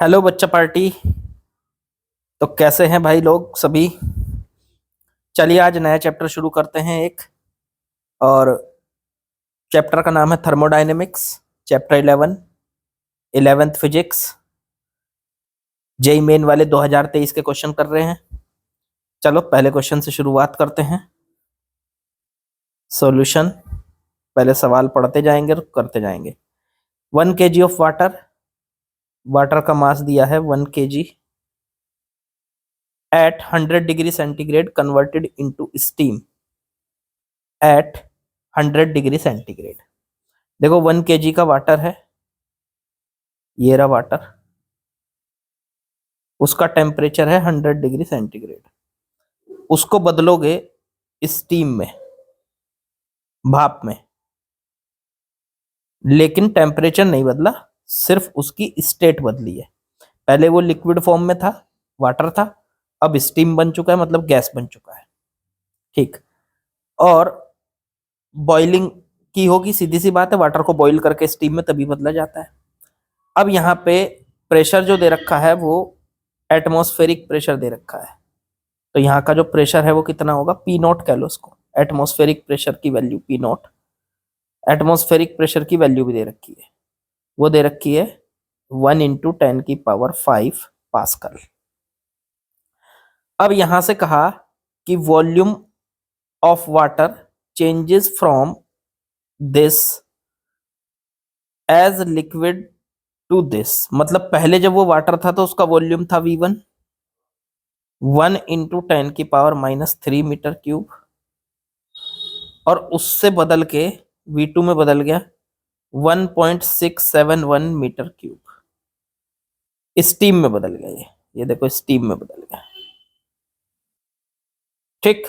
Hello बच्चा party. तो कैसे हैं भाई लोग सभी। चलिए आज नया चैप्टर शुरू करते हैं एक। और चैप्टर का नाम है thermodynamics. Chapter 11, 11th physics. JEE main वाले 2023 के क्वेश्चन कर रहे हैं। चलो पहले क्वेश्चन से शुरुआत करते हैं। सॉल्यूशन। पहले सवाल पढ़ते जाएंगे और करते जाएंगे। 1 kg ऑफ वाटर। वाटर का मास दिया है 1 kg at 100 degree centigrade converted into steam at 100 degree centigrade. देखो 1 kg का वाटर है, ये रहा वाटर। उसका टेम्परेचर है 100 डिग्री सेंटीग्रेड। उसको बदलोगे स्टीम में, भाप में, लेकिन टेम्परेचर नहीं बदला, सिर्फ उसकी स्टेट बदली है। पहले वो लिक्विड फॉर्म में था, वाटर था, अब स्टीम बन चुका है, मतलब गैस बन चुका है। ठीक। और बॉइलिंग की होगी, सीधी सी बात है, वाटर को बॉईल करके स्टीम में तभी बदला जाता है। अब यहाँ पे प्रेशर जो दे रखा है वो एटमॉस्फेरिक प्रेशर दे रखा है। तो यहाँ का जो प्रेशर है वो कितना होगा, पी नॉट कह लो उसको। एटमॉस्फेरिक प्रेशर की value P not. Atmospheric pressure की वैल्यू भी दे रखी है, वो दे रखी है 1 × 10⁵ पास्कल। अब यहां से कहा कि volume of water changes from this as liquid to this. मतलब पहले जब वो वाटर था तो उसका वॉल्यूम था V1, 1 × 10⁻³ मीटर क्यूब, और उससे बदल के V2 में बदल गया 1.671 मीटर क्यूब। स्टीम में बदल गया ये देखो स्टीम में बदल गया। ठीक।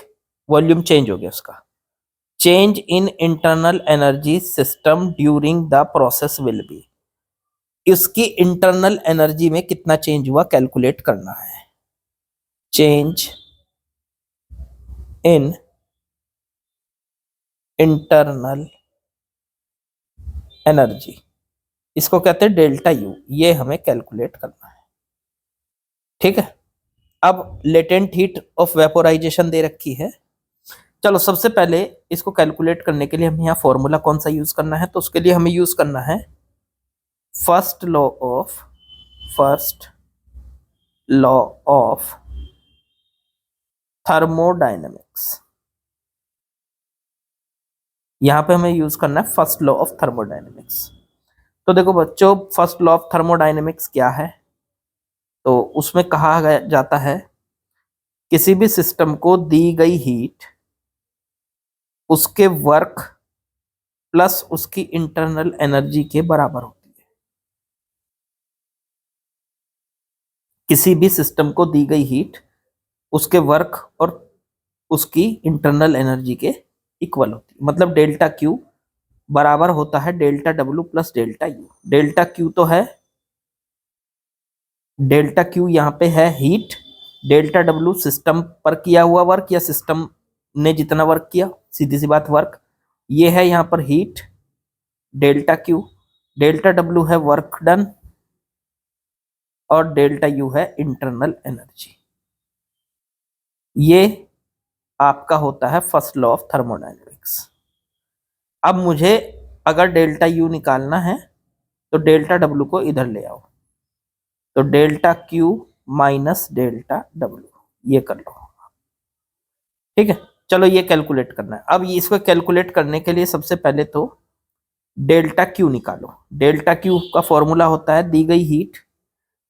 वॉल्यूम चेंज हो गया उसका। Change in internal energy system during the process will be. इसकी इंटरनल एनर्जी में कितना चेंज हुआ कैलकुलेट करना है। चेंज इन इंटरनल एनर्जी, इसको कहते हैं डेल्टा यू, ये हमें कैलकुलेट करना है। ठीक है। अब लेटेंट हीट ऑफ वेपोराइजेशन दे रखी है। चलो सबसे पहले इसको कैलकुलेट करने के लिए हमें यहाँ फॉर्मूला कौन सा यूज करना है, तो उसके लिए हमें यूज करना है फर्स्ट लॉ ऑफ थर्मोडायनेमिक्स। यहां पे हमें यूज करना है फर्स्ट लॉ ऑफ थर्मोडायनेमिक्स। तो देखो बच्चों, फर्स्ट लॉ ऑफ थर्मोडायनेमिक्स क्या है, तो उसमें कहा जाता है किसी भी सिस्टम को दी गई हीट उसके वर्क प्लस उसकी इंटरनल एनर्जी के बराबर होती है। किसी भी सिस्टम को दी गई हीट उसके वर्क और उसकी इंटरनल एनर्जी के इक्वल होती है। मतलब डेल्टा क्यू बराबर होता है delta W plus delta you. Delta Q तो है, डेल्टा क्यू यहाँ पे है हीट, डेल्टा डब्ल्यू सिस्टम पर किया हुआ वर्क या सिस्टम ने जितना वर्क किया, सीधी सी बात वर्क। ये है यहाँ पर heat delta Q, delta W है वर्क डन, और डेल्टा यू है इंटरनल एनर्जी। ये आपका होता है फर्स्ट लॉ ऑफ थर्मोडायनेमिक्स। अब मुझे अगर डेल्टा यू निकालना है तो डेल्टा डब्ल्यू को इधर ले आओ, तो delta Q minus delta W ये कर लो। ठीक है। चलो ये कैलकुलेट करना है। अब इसको कैलकुलेट करने के लिए सबसे पहले तो डेल्टा क्यू निकालो। डेल्टा क्यू का फॉर्मूला होता है दी गई हीट।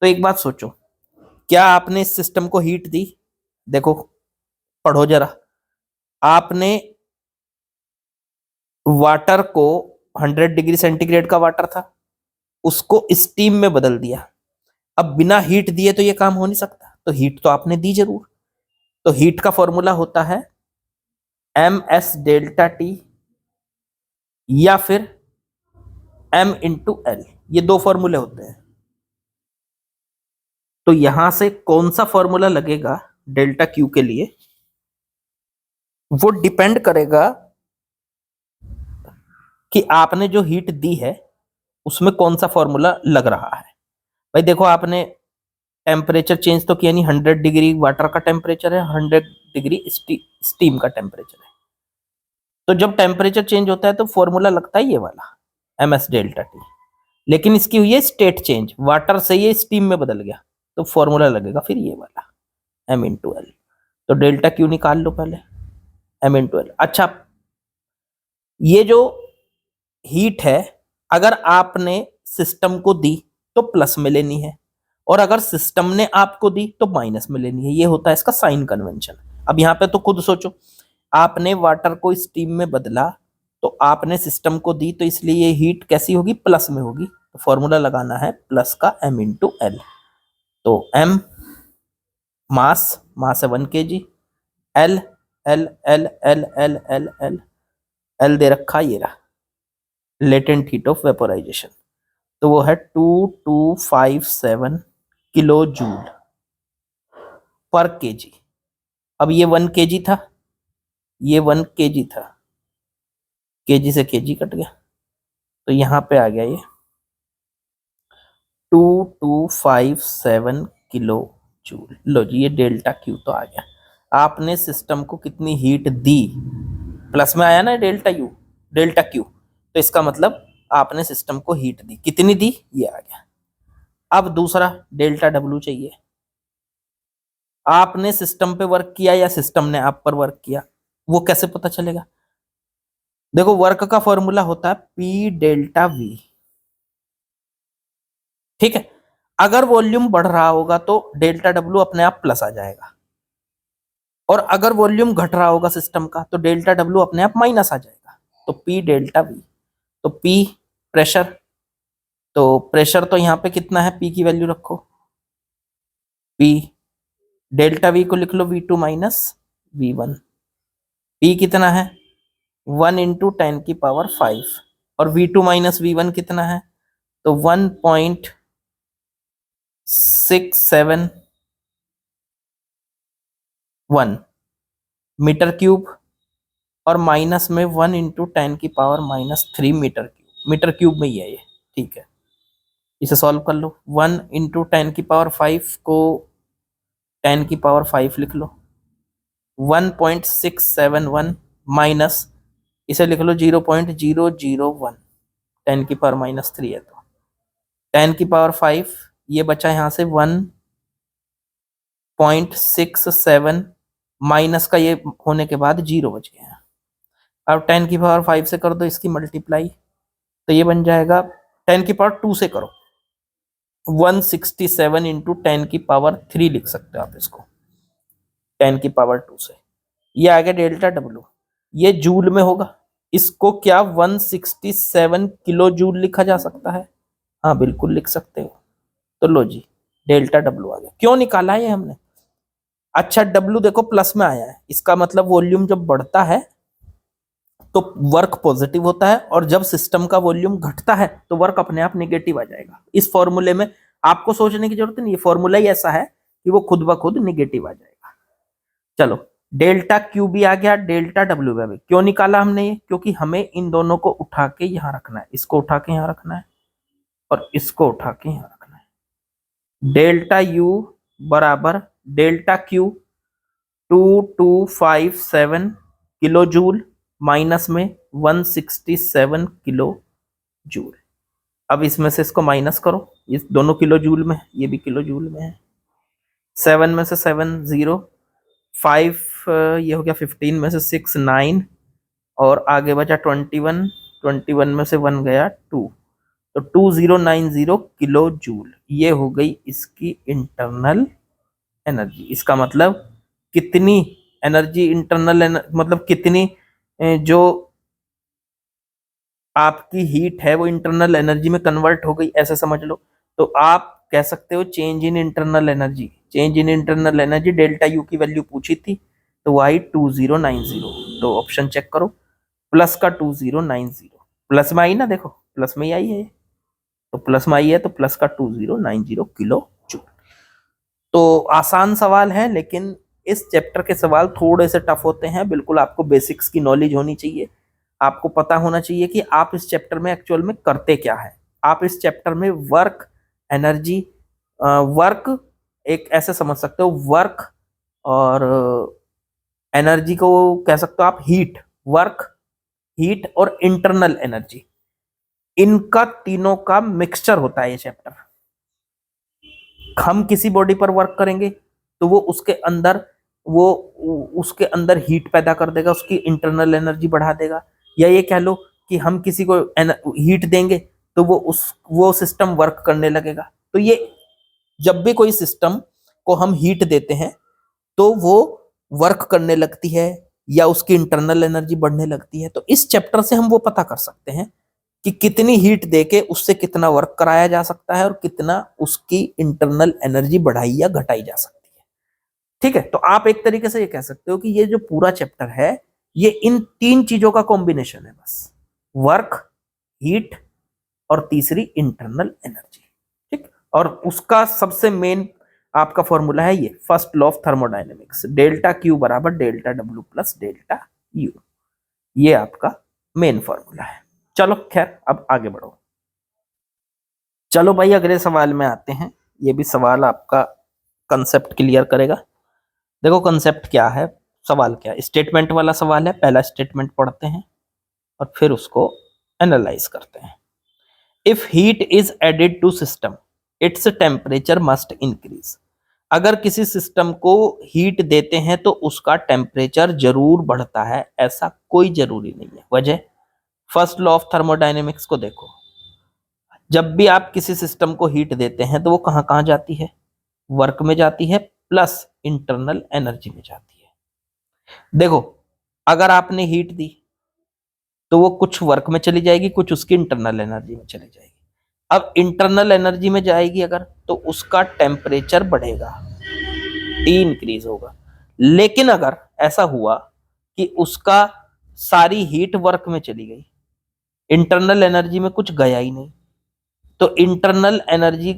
तो एक बात सोचो, क्या आपने इस सिस्टम को हीट दी, देखो पढ़ो जरा। आपने वाटर को 100 डिग्री सेंटीग्रेड का वाटर था, उसको स्टीम में बदल दिया। अब बिना हीट दिए तो ये काम हो नहीं सकता, तो हीट तो आपने दी जरूर। तो हीट का फॉर्मूला होता है ms डेल्टा टी या फिर m×l, ये दो फॉर्मूले होते हैं। तो यहां से कौन सा फॉर्मूला लगेगा डेल्टा क्यू के लिए, वो डिपेंड करेगा कि आपने जो हीट दी है उसमें कौन सा फॉर्मूला लग रहा है। भाई देखो आपने टेम्परेचर चेंज तो किया नहीं, 100 डिग्री वाटर का टेम्परेचर है, 100 डिग्री स्टीम का टेम्परेचर है। तो जब टेम्परेचर चेंज होता है तो फॉर्मूला लगता है ये वाला एम एस डेल्टा टी। लेकिन इसकी हुई है स्टेट चेंज, वाटर से ये स्टीम में बदल गया, तो फॉर्मूला लगेगा फिर ये वाला एम इंटू एल। तो डेल्टा क्यू निकाल लो पहले, एम इंटू एल। अच्छा, ये जो हीट है अगर आपने सिस्टम को दी तो प्लस में लेनी है, और अगर सिस्टम ने आपको दी तो माइनस में लेनी है। ये होता है इसका साइन कन्वेंशन। अब यहाँ पे तो खुद सोचो, आपने वाटर को स्टीम में बदला तो आपने सिस्टम को दी, तो इसलिए ये हीट कैसी होगी, प्लस में होगी। तो फॉर्मूला लगाना है प्लस का एम इंटू एल। तो एम मास, मास है 1 kg, L L L L L L L L दे रखा ये रहा, लेटेंट हीट ऑफ वेपोराइजेशन, तो वो है 2257 किलो जूल पर केजी। अब ये 1 kg था, ये 1 kg था, केजी से केजी कट गया, तो यहां पे आ गया ये 2257 किलो जूल। लो जी, ये डेल्टा क्यू तो आ गया। आपने सिस्टम को कितनी हीट दी, प्लस में आया ना डेल्टा यू, डेल्टा क्यू, तो इसका मतलब आपने सिस्टम को हीट दी, कितनी दी ये आ गया। अब दूसरा डेल्टा डब्ल्यू चाहिए। आपने सिस्टम पे वर्क किया या सिस्टम ने आप पर वर्क किया, वो कैसे पता चलेगा? देखो वर्क का फॉर्मूला होता है पी डेल्टा वी, ठीक है। अगर वॉल्यूम बढ़ रहा होगा तो डेल्टा डब्ल्यू अपने आप प्लस आ जाएगा, और अगर वॉल्यूम घट रहा होगा सिस्टम का तो डेल्टा डब्ल्यू अपने आप माइनस आ जाएगा। तो पी डेल्टा वी, तो पी प्रेशर, तो प्रेशर तो यहाँ पे कितना है, पी की वैल्यू रखो, पी डेल्टा वी को लिख लो V2 माइनस V1। पी कितना है 1 इंटू 10⁵, और V2 माइनस V1 कितना है, तो 1.671 मीटर क्यूब, और माइनस में 1 into 10⁻³ metre cube, metre cube में ही है ये, ठीक है। इसे सॉल्व कर लो, 1 इंटू 10⁵ को 10⁵ लिख लो, 1.671 माइनस इसे लिख लो 0.001, 10⁻³ है तो 10⁵, ये बचा यहाँ से 1.67 माइनस का ये होने के बाद 0 बच गया। अब 10⁵ से कर दो इसकी मल्टीप्लाई, तो ये बन जाएगा 10⁵2 से करो, 167 इंटू 10⁵3 लिख सकते हो आप इसको 10⁵2 से। ये आ गया डेल्टा डब्ल्यू, ये जूल में होगा। इसको क्या 167 किलो जूल लिखा जा सकता है? हाँ बिल्कुल लिख सकते हो। तो लो जी, डेल्टा डब्ल्यू आ गया। क्यों निकाला है ये हमने? अच्छा, डब्ल्यू देखो प्लस में आया है, इसका मतलब वॉल्यूम जब बढ़ता है तो वर्क पॉजिटिव होता है, और जब सिस्टम का वॉल्यूम घटता है तो वर्क अपने आप निगेटिव आ जाएगा। इस फॉर्मूले में आपको सोचने की जरूरत नहीं, ये फॉर्मूला ही ऐसा है कि वो खुद ब खुद निगेटिव आ जाएगा। चलो, डेल्टा क्यू भी आ गया, डेल्टा डब्ल्यू भी। क्यों निकाला हमने ये? क्योंकि हमें इन दोनों को उठा के यहां रखना है, इसको उठा के यहां रखना है और इसको उठा के यहां रखना है। डेल्टा यू बराबर delta Q 2257 kilo joule minus में 167 किलो जूल। अब इसमें से इसको माइनस करो, ये दोनों किलो जूल में, ये भी किलो जूल में है। 7 में से 7 0, 5 ये हो गया, 15 में से 6 9, और आगे बचा 21, 21 में से 1 गया 2, तो 2090 किलो जूल ये हो गई इसकी इंटरनल एनर्जी। इसका मतलब कितनी एनर्जी इंटरनल, मतलब कितनी जो आपकी हीट है वो इंटरनल एनर्जी में कन्वर्ट हो गई, ऐसा समझ लो। तो आप कह सकते हो change in internal energy, change in internal energy delta U की वैल्यू पूछी थी तो आई 2090। तो ऑप्शन चेक करो, प्लस का 2090, प्लस में आई ना, देखो प्लस में ही आई है, तो प्लस में आई है तो प्लस का 2090 किलो जूल। तो आसान सवाल है, लेकिन इस चैप्टर के सवाल थोड़े से टफ होते हैं। बिल्कुल आपको बेसिक्स की नॉलेज होनी चाहिए, आपको पता होना चाहिए कि आप इस चैप्टर में एक्चुअल में करते क्या है। आप इस चैप्टर में वर्क, एनर्जी, वर्क एक ऐसे समझ सकते हो, वर्क और एनर्जी को कह सकते हो आप हीट, वर्क, हीट और इंटरनल एनर्जी, इनका तीनों का मिक्सचर होता है ये चैप्टर। हम किसी बॉडी पर वर्क करेंगे तो वो उसके अंदर हीट पैदा कर देगा, उसकी इंटरनल एनर्जी बढ़ा देगा। या ये कह लो कि हम किसी को हीट देंगे तो वो सिस्टम वर्क करने लगेगा। तो ये जब भी कोई सिस्टम को हम हीट देते हैं तो वो वर्क करने लगती है या उसकी इंटरनल एनर्जी बढ़ने लगती है। तो इस चैप्टर से हम वो पता कर सकते हैं कि कितनी हीट देके उससे कितना वर्क कराया जा सकता है और कितना उसकी इंटरनल एनर्जी बढ़ाई या घटाई जा सकती है। ठीक है, तो आप एक तरीके से ये कह सकते हो कि ये जो पूरा चैप्टर है ये इन तीन चीजों का कॉम्बिनेशन है बस, वर्क, हीट और तीसरी इंटरनल एनर्जी। ठीक, और उसका सबसे मेन आपका फॉर्मूला है ये first law of thermodynamics, delta Q बराबर delta W plus delta U, ये आपका मेन फॉर्मूला है। चलो खैर अब आगे बढ़ो। चलो भाई अगले सवाल में आते हैं। ये भी सवाल आपका कंसेप्ट क्लियर करेगा। देखो कंसेप्ट क्या है, सवाल क्या है, स्टेटमेंट वाला सवाल है। पहला स्टेटमेंट पढ़ते हैं और फिर उसको एनालाइज करते हैं। If heat is added to system its temperature must increase. अगर किसी सिस्टम को हीट देते हैं तो उसका टेम्परेचर जरूर बढ़ता है, ऐसा कोई जरूरी नहीं है। वजह, फर्स्ट लॉ ऑफ थर्मोडायनेमिक्स को देखो, जब भी आप किसी सिस्टम को हीट देते हैं तो वो कहां कहां जाती है, वर्क में जाती है प्लस इंटरनल एनर्जी में जाती है। देखो अगर आपने हीट दी तो वो कुछ वर्क में चली जाएगी, कुछ उसकी इंटरनल एनर्जी में चली जाएगी। अब इंटरनल एनर्जी में जाएगी अगर, तो उसका टेम्परेचर बढ़ेगा, टी इंक्रीज होगा। लेकिन अगर ऐसा हुआ कि उसका सारी हीट वर्क में चली गई, इंटरनल एनर्जी में कुछ गया ही नहीं, तो इंटरनल एनर्जी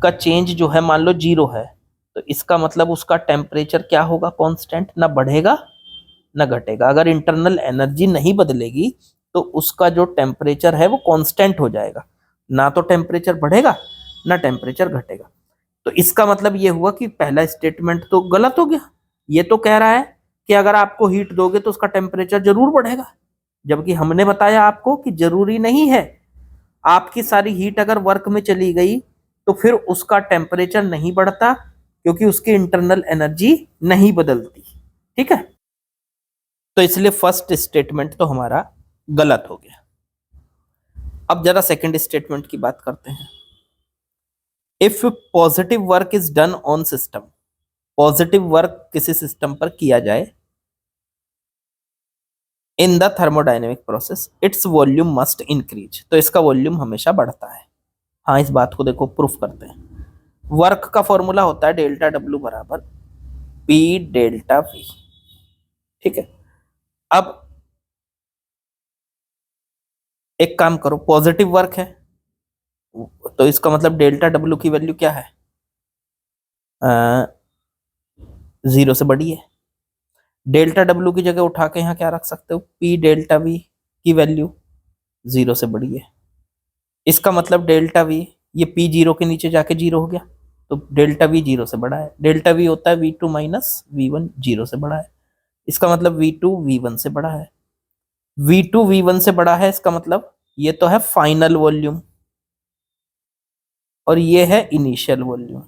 का चेंज जो है मान लो 0 है, तो इसका मतलब उसका टेम्परेचर क्या होगा, कांस्टेंट, ना बढ़ेगा ना घटेगा। अगर इंटरनल एनर्जी नहीं बदलेगी तो उसका जो टेम्परेचर है वो कांस्टेंट हो जाएगा, ना तो टेम्परेचर बढ़ेगा ना टेम्परेचर घटेगा। तो इसका मतलब ये हुआ कि पहला स्टेटमेंट तो गलत हो गया। ये तो कह रहा है कि अगर आपको हीट दोगे तो उसका टेम्परेचर जरूर बढ़ेगा, जबकि हमने बताया आपको कि जरूरी नहीं है। आपकी सारी हीट अगर वर्क में चली गई तो फिर उसका टेम्परेचर नहीं बढ़ता, क्योंकि उसकी इंटरनल एनर्जी नहीं बदलती। ठीक है, तो इसलिए फर्स्ट स्टेटमेंट तो हमारा गलत हो गया। अब जरा सेकंड स्टेटमेंट की बात करते हैं। If positive work is done on system, positive work किसी सिस्टम पर किया जाए in the thermodynamic process its volume must increase, तो इसका वॉल्यूम हमेशा बढ़ता है। हाँ, इस बात को देखो प्रूफ करते हैं। वर्क का फॉर्मूला होता है डेल्टा डब्ल्यू बराबर पी डेल्टा वी। ठीक है, अब एक काम करो, पॉजिटिव वर्क है तो इसका मतलब डेल्टा डब्ल्यू की वैल्यू क्या है, 0 से बड़ी है। डेल्टा डब्ल्यू की जगह उठा के यहाँ क्या रख सकते हो, पी डेल्टा वी की वैल्यू 0 से बड़ी है। इसका मतलब डेल्टा वी, ये पी 0 के नीचे जाके 0 हो गया, तो डेल्टा वी 0 से बड़ा है। डेल्टा वी होता है V2 माइनस V1, 0 से बड़ा है। इसका मतलब V2 V1 से बड़ा है। V2 V1 से बड़ा है, इसका मतलब ये तो है फाइनल वॉल्यूम और ये है इनिशियल वॉल्यूम।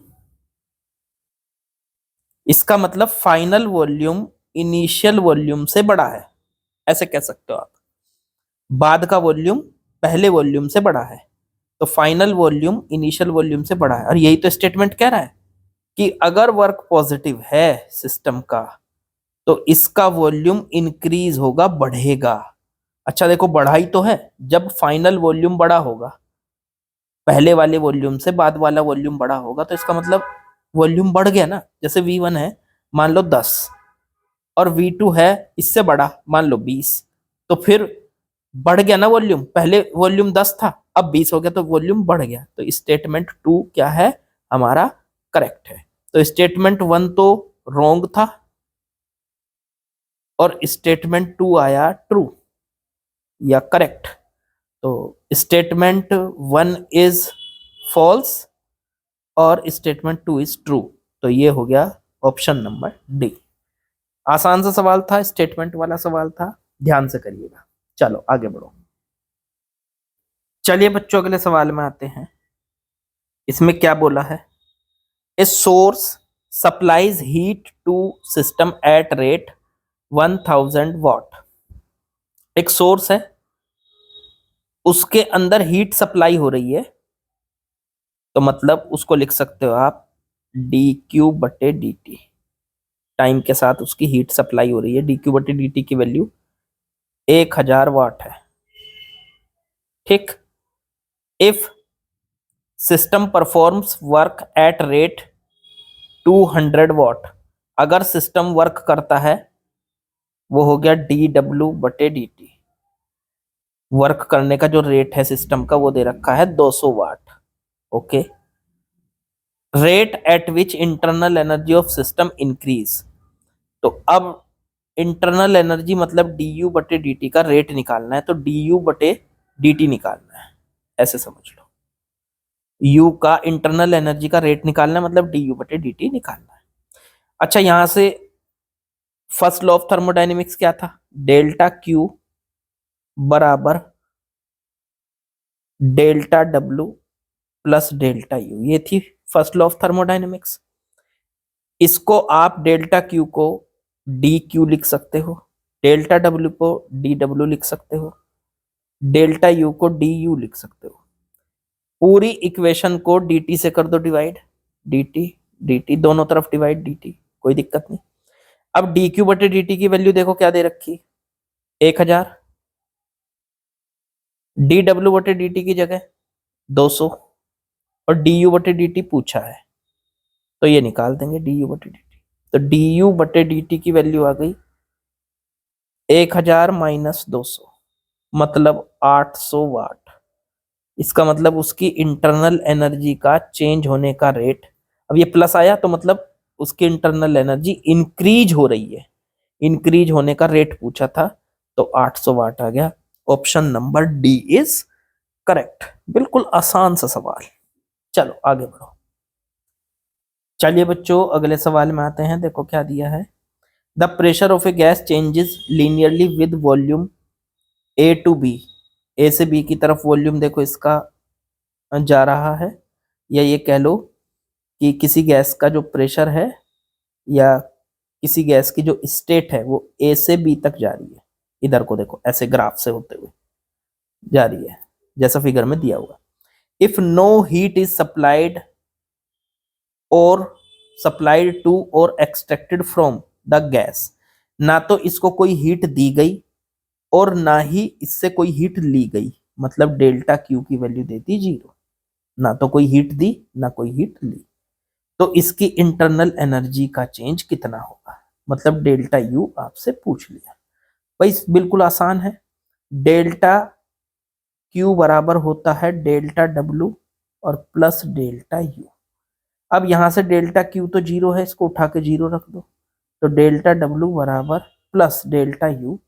इसका मतलब फाइनल वॉल्यूम इनिशियल वॉल्यूम से बड़ा है, ऐसे कह सकते हो आप। बाद का वॉल्यूम पहले वॉल्यूम से बड़ा है, तो फाइनल वॉल्यूम इनिशियल वॉल्यूम से बड़ा है। और यही तो स्टेटमेंट कह रहा है कि अगर वर्क पॉजिटिव है सिस्टम का तो इसका वॉल्यूम इंक्रीज होगा, बढ़ेगा। अच्छा देखो, बढ़ाई तो है, जब फाइनल वॉल्यूम बड़ा होगा पहले वाले वॉल्यूम से, बाद वाला वॉल्यूम बड़ा होगा, तो इसका मतलब वॉल्यूम बढ़ गया ना। जैसे V1 है मान लो 10 और V2 है इससे बड़ा मान लो 20, तो फिर बढ़ गया ना वॉल्यूम, पहले वॉल्यूम 10 था अब 20 हो गया, तो वॉल्यूम बढ़ गया। तो स्टेटमेंट 2 क्या है हमारा, करेक्ट है। तो स्टेटमेंट 1 तो रॉन्ग था और स्टेटमेंट 2 आया ट्रू या करेक्ट। तो स्टेटमेंट 1 इज फॉल्स और स्टेटमेंट 2 इज ट्रू। तो ये हो गया ऑप्शन नंबर डी। आसान सा सवाल था, स्टेटमेंट वाला सवाल था, ध्यान से करिएगा। चलो आगे बढ़ो। चलिए बच्चों अगले सवाल में आते हैं। इसमें क्या बोला है? A source supplies heat to system at rate 1000 watt. एक सोर्स है, उसके अंदर हीट सप्लाई हो रही है, तो मतलब उसको लिख सकते हो आप dQ/dt। टाइम के साथ उसकी हीट सप्लाई हो रही है, dQ/dt की वैल्यू 1000 वाट है। ठीक। If system performs work at rate 200 what, अगर सिस्टम वर्क करता है, वो हो गया dW/dt। वर्क करने का जो रेट है सिस्टम का वो दे रखा है 200 watt. Okay. Rate at which internal energy of system increase. तो अब इंटरनल एनर्जी मतलब dU/dt का रेट निकालना है, तो dU/dt निकालना है, ऐसे समझ लो। U का इंटरनल एनर्जी का रेट निकालना है, मतलब dU/dt निकालना है। अच्छा, यहां से फर्स्ट लॉ ऑफ थर्मोडायनेमिक्स क्या था? डेल्टा Q बराबर delta W plus delta U, ये थी फर्स्ट लॉ ऑफ थर्मोडायनेमिक्स। इसको आप डेल्टा Q को dQ लिख सकते हो, डेल्टा W को dW लिख सकते हो, डेल्टा U को du लिख सकते हो। पूरी इक्वेशन को dt से कर दो डिवाइड, dt dt दोनों तरफ डिवाइड dt, कोई दिक्कत नहीं। अब dQ/dt की वैल्यू देखो क्या दे रखी, 1000। dW/dt की जगह 200 और dU/dt पूछा है, तो ये निकाल देंगे dU/dt। तो dU/dt की वैल्यू आ गई 1000 माइनस 200, मतलब 800 वाट। इसका मतलब उसकी इंटरनल एनर्जी का चेंज होने का रेट, अब ये प्लस आया तो मतलब उसकी इंटरनल एनर्जी इंक्रीज हो रही है, इंक्रीज होने का रेट पूछा था, तो 800 वाट आ गया। Option number D is correct. बिल्कुल आसान सा सवाल। चलो आगे बढ़ो। चलिए बच्चों अगले सवाल में आते हैं। देखो क्या दिया है। The pressure of a gas changes linearly with volume A to B. A से बी की तरफ वॉल्यूम देखो इसका जा रहा है, या ये कह लो कि किसी गैस का जो प्रेशर है या किसी गैस की जो स्टेट है वो ए से बी तक जा रही है। इधर को देखो, ऐसे ग्राफ से होते हुए जा रही है, जैसा फिगर में दिया हुआ। If no heat is supplied और सप्लाइड टू और एक्सट्रैक्टेड फ्रॉम द गैस, ना तो इसको कोई हीट दी गई और ना ही इससे कोई हीट ली गई, मतलब डेल्टा क्यू की वैल्यू देती 0। ना तो कोई हीट दी ना कोई हीट ली, तो इसकी इंटरनल एनर्जी का चेंज कितना होगा, मतलब डेल्टा यू आपसे पूछ लिया। भाई बिल्कुल आसान है। डेल्टा क्यू बराबर होता है डेल्टा डब्लू और प्लस डेल्टा यू। अब यहां से डेल्टा क्यू तो 0 है, इसको उठा के 0 रख दो, तो डेल्टा डब्लू बराबर plus delta you.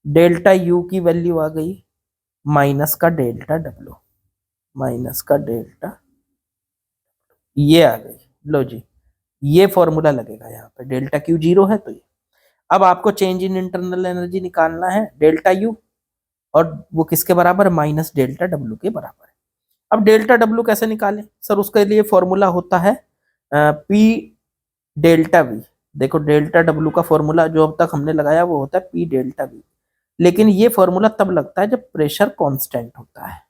Delta U की वैल्यू आ गई माइनस का डेल्टा डब्लू, माइनस का डेल्टा, ये आ गई। लो जी, ये फॉर्मूला लगेगा यहाँ पे, डेल्टा क्यू 0 है तो ये। अब आपको चेंज इन इंटरनल एनर्जी निकालना है डेल्टा यू, और वो किसके बराबर, माइनस डेल्टा डब्लू के बराबर है। अब डेल्टा डब्लू कैसे निकालें सर? उसके लिए फॉर्मूला होता है पी डेल्टा वी। देखो डेल्टा डब्लू का फॉर्मूला जो अब तक हमने लगाया वो होता है पी डेल्टा वी, लेकिन ये फॉर्मूला तब लगता है जब प्रेशर कांस्टेंट होता है।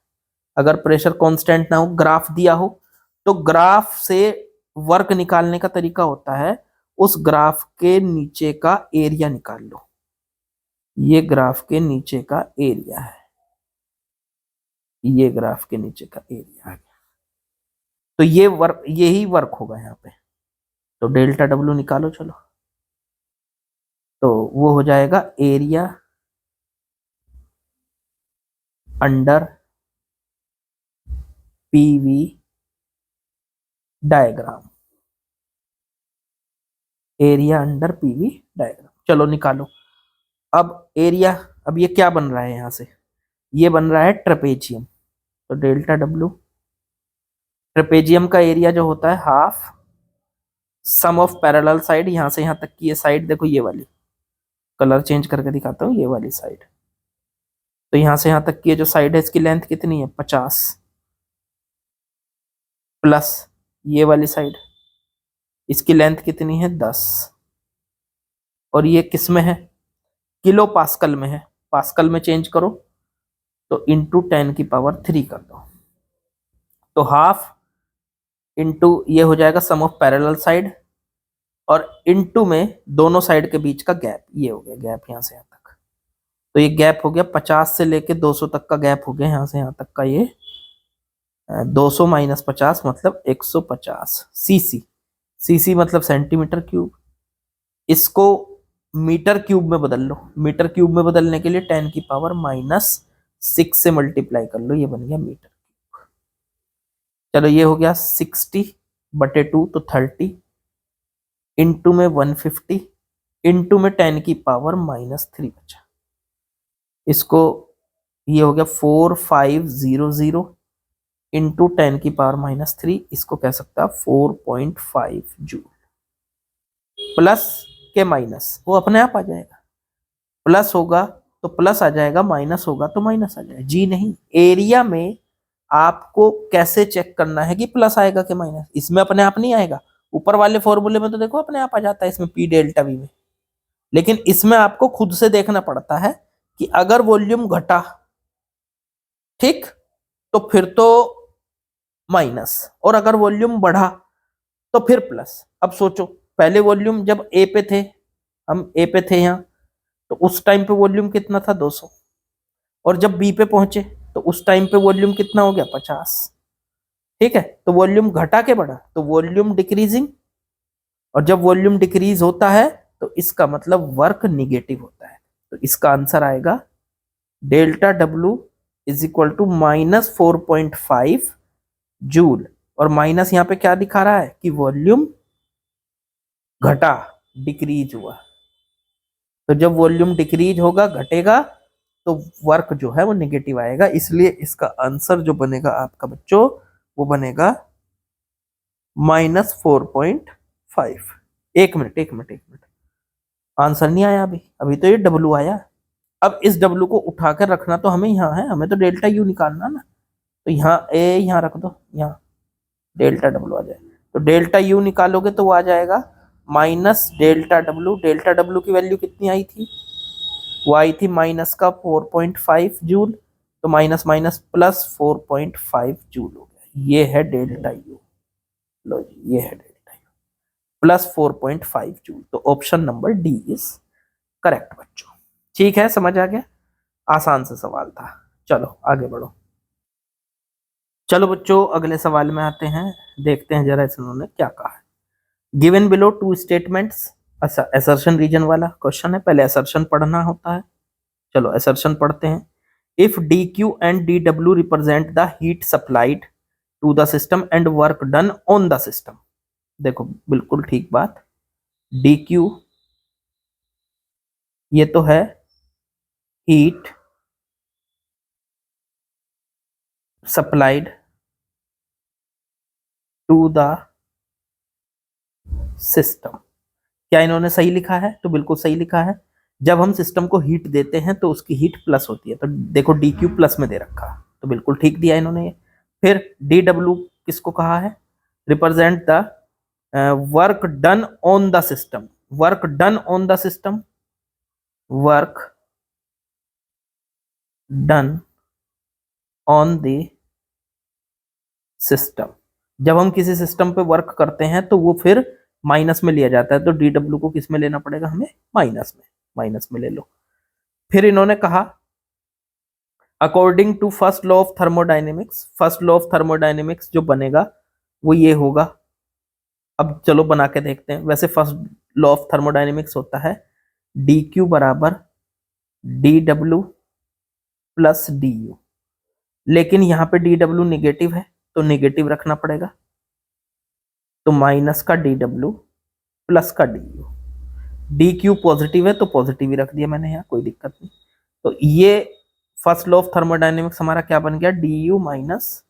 अगर प्रेशर कांस्टेंट ना हो, ग्राफ दिया हो, तो ग्राफ से वर्क निकालने का तरीका होता है उस ग्राफ के नीचे का एरिया निकाल लो। ये ग्राफ के नीचे का एरिया है, ये ग्राफ के नीचे का एरिया है, तो ये वर्क, यही वर्क होगा यहाँ पे। तो डेल्टा डब्लू निकालो चलो, तो वो हो जाएगा area under PV diagram, area under PV diagram. चलो निकालो। अब एरिया, अब ये क्या बन रहा है यहाँ से, ये बन रहा है ट्रेपेजियम, तो डेल्टा डब्लू ट्रेपेजियम का एरिया जो होता है half sum of parallel side, यहां से यहां तक की ये साइड देखो, ये वाली कलर चेंज करके दिखाता हूँ, ये वाली साइड। तो यहां से यहां तक की ये जो साइड है इसकी लेंथ कितनी है 50 प्लस ये वाली साइड इसकी लेंथ कितनी है 10, और ये किस में है किलो पास्कल में है, पास्कल में चेंज करो तो इंटू 10⁻³ कर दो, तो हाफ इंटू ये हो जाएगा सम ऑफ पैरेलल साइड, और इंटू में दोनों साइड के बीच का गैप, ये हो गया गैप यहाँ से यहाँ तक। तो ये गैप हो गया 50 से लेके 200 तक का गैप हो गया, यहाँ से यहाँ तक का ये 200 माइनस 50 मतलब 150 सीसी, सीसी मतलब सेंटीमीटर क्यूब। इसको मीटर क्यूब में बदल लो, मीटर क्यूब में बदलने के लिए 10⁻⁻6 से मल्टीप्लाई कर लो, ये बन गया मीटर क्यूब। चलो ये हो गया 60/2 तो 30, इंटू में 150, इंटू में 10⁻³ बचा, इसको ये हो गया 4500 इंटू 10⁻³ इसको कह सकता है 4.5 जूल। प्लस के माइनस वो अपने आप आ जाएगा, प्लस होगा तो प्लस आ जाएगा, माइनस होगा तो माइनस आ जाएगा। जी नहीं, एरिया में आपको कैसे चेक करना है कि प्लस आएगा कि माइनस, इसमें अपने आप नहीं आएगा। ऊपर वाले फॉर्मूले में तो देखो अपने आप आ जाता है इसमें P डेल्टा V में, लेकिन इसमें आपको खुद से देखना पड़ता है कि अगर वॉल्यूम घटा ठीक तो फिर तो माइनस, और अगर वॉल्यूम बढ़ा तो फिर प्लस। अब सोचो पहले वॉल्यूम जब ए पे थे, हम ए पे थे यहाँ, तो उस टाइम पे वॉल्यूम कितना था 200, और जब बी पे पहुंचे तो उस टाइम पे वॉल्यूम कितना हो गया 50, ठीक है। तो वॉल्यूम घटा के बढ़ा तो वॉल्यूम डिक्रीजिंग, और जब वॉल्यूम डिक्रीज होता है तो इसका मतलब वर्क निगेटिव होता है। तो इसका आंसर आएगा delta W is equal to -4.5 joule, और माइनस यहाँ पे क्या दिखा रहा है कि वॉल्यूम घटा, डिक्रीज हुआ। तो जब वॉल्यूम डिक्रीज होगा, घटेगा, तो वर्क जो है वो नेगेटिव आएगा, इसलिए इसका आंसर जो बनेगा आपका बच्चों वो बनेगा -4.5। एक मिनट, आंसर नहीं आया अभी, अभी तो ये W आया। अब इस W को उठाकर रखना तो हमें यहाँ है, हमें तो डेल्टा U निकालना ना, तो यहाँ A यहाँ रख दो, यहाँ डेल्टा W आ जाए, तो डेल्टा U निकालोगे तो वो आ जाएगा minus delta W। Delta W की वैल्यू कितनी आई थी, वो आई थी माइनस का 4.5 जूल, तो माइनस माइनस प्लस 4.5 जूल हो गया, ये है डेल्टा U। लो जी ये है डेल्टा U प्लस 4.5 जूल, तो option number D is correct बच्चों। ठीक है, समझ आ गया, आसान सा सवाल था। चलो आगे बढ़ो। चलो बच्चों अगले सवाल में आते हैं, देखते हैं जरा इन्होंने क्या कहा है। गिवन बिलो 2 स्टेटमेंट्स, अच्छा असर्शन रीजन वाला क्वेश्चन है, पहले असर्शन पढ़ना होता है। चलो असर्शन पढ़ते हैं। If DQ and DW represent the heat supplied to the system and work done on the system, देखो बिल्कुल ठीक बात, DQ ये तो है heat supplied to the system, क्या इन्होंने सही लिखा है, तो बिल्कुल सही लिखा है। जब हम सिस्टम को हीट देते हैं तो उसकी हीट प्लस होती है, तो देखो DQ प्लस में दे रखा, तो बिल्कुल ठीक दिया इन्होंने ये। फिर DW किसको कहा है, represent the work done on the system, work done on the system, work done on the system. जब हम किसी सिस्टम पे वर्क करते हैं तो वो फिर माइनस में लिया जाता है, तो DW को किस में लेना पड़ेगा हमें, माइनस में, माइनस में ले लो। फिर इन्होंने कहा according to first law of thermodynamics, first law of thermodynamics जो बनेगा वो ये होगा। अब चलो बना के देखते हैं। वैसे फर्स्ट लॉ ऑफ थर्मोडायनेमिक्स होता है DQ बराबर DW प्लस DU, लेकिन यहाँ पे DW निगेटिव है तो निगेटिव रखना पड़ेगा, तो माइनस का DW प्लस का DU। DQ पॉजिटिव है तो पॉजिटिव ही रख दिया मैंने यहाँ, कोई दिक्कत नहीं। तो ये फर्स्ट लॉ ऑफ थर्मोडायनेमिक्स हमारा क्या बन गया, DU माइनस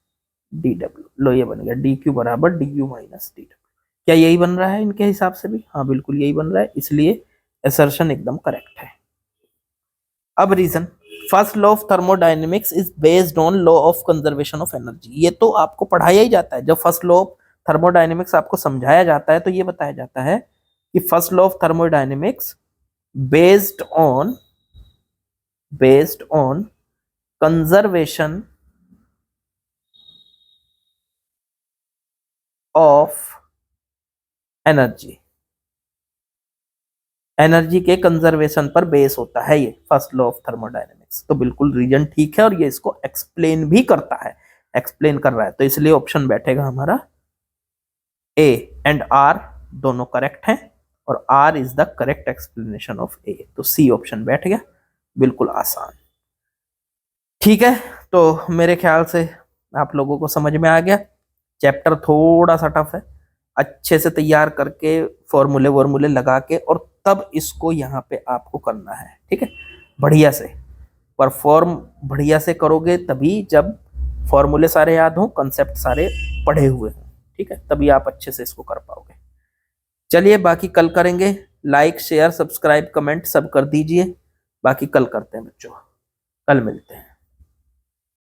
डी डब्ल्यू, लो ये बन गया डी क्यू बराबर D you minus D W. क्या यही बन रहा है इनके हिसाब से भी? हाँ बिल्कुल यही बन रहा है, इसलिए असर्शन एकदम करेक्ट है। अब reason, first law of thermodynamics is based on law of conservation of energy. ये तो आपको पढ़ाया ही जाता है, जब फर्स्ट लॉ ऑफ थर्मोडायनेमिक्स आपको समझाया जाता है तो ये बताया जाता है कि first law of thermodynamics based on conservation of energy, energy के कंजर्वेशन पर बेस होता है ये फर्स्ट लॉ ऑफ थर्मोडायनेमिक्स। तो बिल्कुल रीजन ठीक है और ये इसको एक्सप्लेन भी करता है, एक्सप्लेन कर रहा है, तो इसलिए ऑप्शन बैठेगा हमारा ए एंड आर दोनों करेक्ट हैं और R is the correct explanation of A. तो सी ऑप्शन बैठ गया, बिल्कुल आसान। ठीक है, तो मेरे ख्याल से आप लोगों को समझ में आ गया। चैप्टर थोड़ा सा टफ है, अच्छे से तैयार करके फॉर्मूले वॉर्मूले लगा के और तब इसको यहाँ पे आपको करना है। ठीक है, बढ़िया से परफॉर्म बढ़िया से करोगे तभी, जब फॉर्मूले सारे याद हों, कंसेप्ट सारे पढ़े हुए हों, ठीक है, तभी आप अच्छे से इसको कर पाओगे। चलिए बाकी कल करेंगे, लाइक शेयर सब्सक्राइब कमेंट सब कर दीजिए, बाकी कल करते हैं बच्चों, कल मिलते हैं।